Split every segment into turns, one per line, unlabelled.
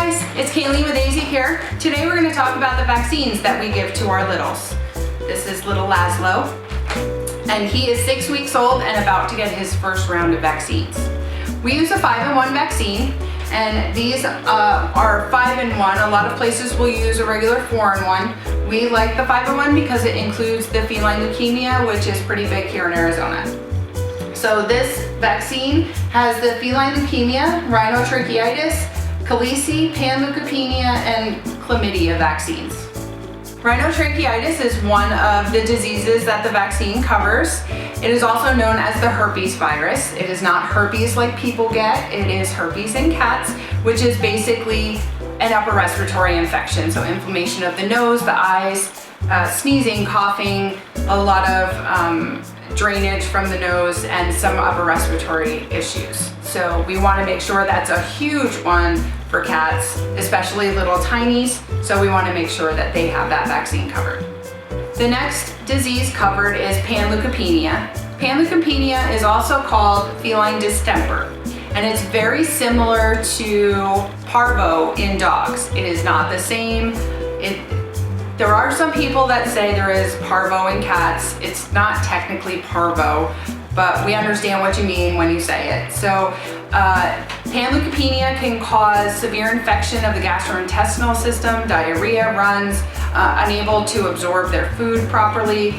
guys, it's Kayleen with AZ Care. Today we're going to talk about the vaccines that we give to our littles. This is little Laszlo, and he is 6 weeks old and about to get his first round of vaccines. We use a 5-in-1 vaccine, and these are 5-in-1. A lot of places will use a regular 4-in-1. We like the 5-in-1 because it includes the feline leukemia, which is pretty big here in Arizona. So this vaccine has the feline leukemia, Rhinotracheitis, keshi, Panleukopenia, and chlamydia vaccines. Rhinotracheitis is one of the diseases that the vaccine covers. It is also known as the herpes virus. It is not herpes like people get, it is herpes in cats, which is basically an upper respiratory infection. So inflammation of the nose, the eyes, sneezing, coughing, a lot of drainage from the nose, and some upper respiratory issues. So we want to make sure that's a huge one for cats, especially little tinies. So we want to make sure that they have that vaccine covered. The next disease covered is Panleukopenia. Panleukopenia is also called feline distemper, and it's very similar to parvo in dogs. It is not the same. There are some people that say there is parvo in cats. It's not technically parvo, but we understand what you mean when you say it. So Panleukopenia can cause severe infection of the gastrointestinal system, diarrhea, runs, unable to absorb their food properly,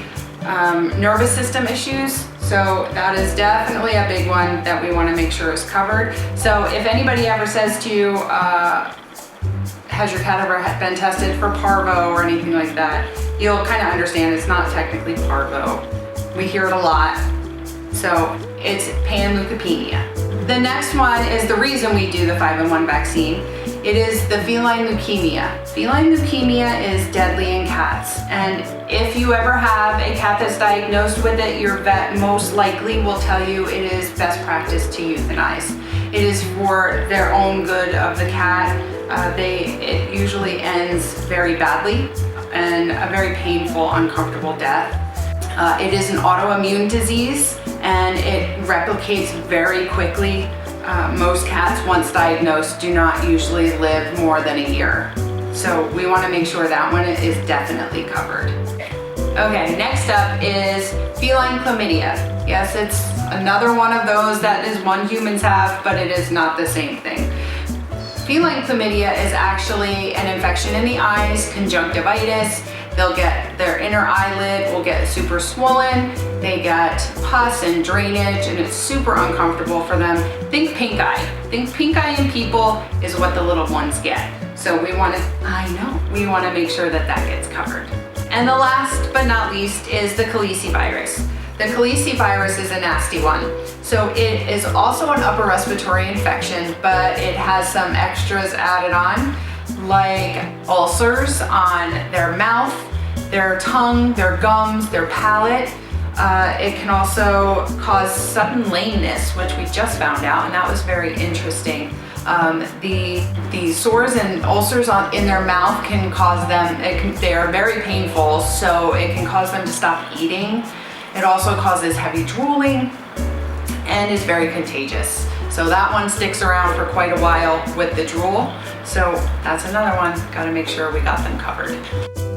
nervous system issues. So that is definitely a big one that we want to make sure is covered. So if anybody ever says to you, has your cat ever been tested for parvo or anything like that, you'll kind of understand it's not technically parvo. We hear it a lot. So it's Panleukopenia. The next one is the reason we do the 5-in-1 vaccine. It is the feline leukemia. Feline leukemia is deadly in cats, and if you ever have a cat that's diagnosed with it, your vet most likely will tell you it is best practice to euthanize. It is for their own good of the cat. It usually ends very badly and a very painful, uncomfortable death. It is an autoimmune disease, and it replicates very quickly. Most cats, once diagnosed, do not usually live more than a year. So we want to make sure that one is definitely covered. Okay, next up is feline chlamydia. Yes, it's another one of those that is one humans have, but it is not the same thing. Feline chlamydia is actually an infection in the eyes, conjunctivitis. They'll get their inner eyelid will get super swollen. They get pus and drainage, and it's super uncomfortable for them. Think pink eye. Think pink eye in people is what the little ones get. So we want to make sure that that gets covered. And the last but not least is the keshi virus. The keshi virus is a nasty one. So it is also an upper respiratory infection, but it has some extras added on, like ulcers on their mouth, their tongue, their gums, their palate. It can also cause sudden lameness, which we just found out, and that was very interesting. The sores and ulcers in their mouth can cause them, they are very painful, so it can cause them to stop eating. It also causes heavy drooling and is very contagious. So that one sticks around for quite a while with the drool. So that's another one, gotta make sure we got them covered.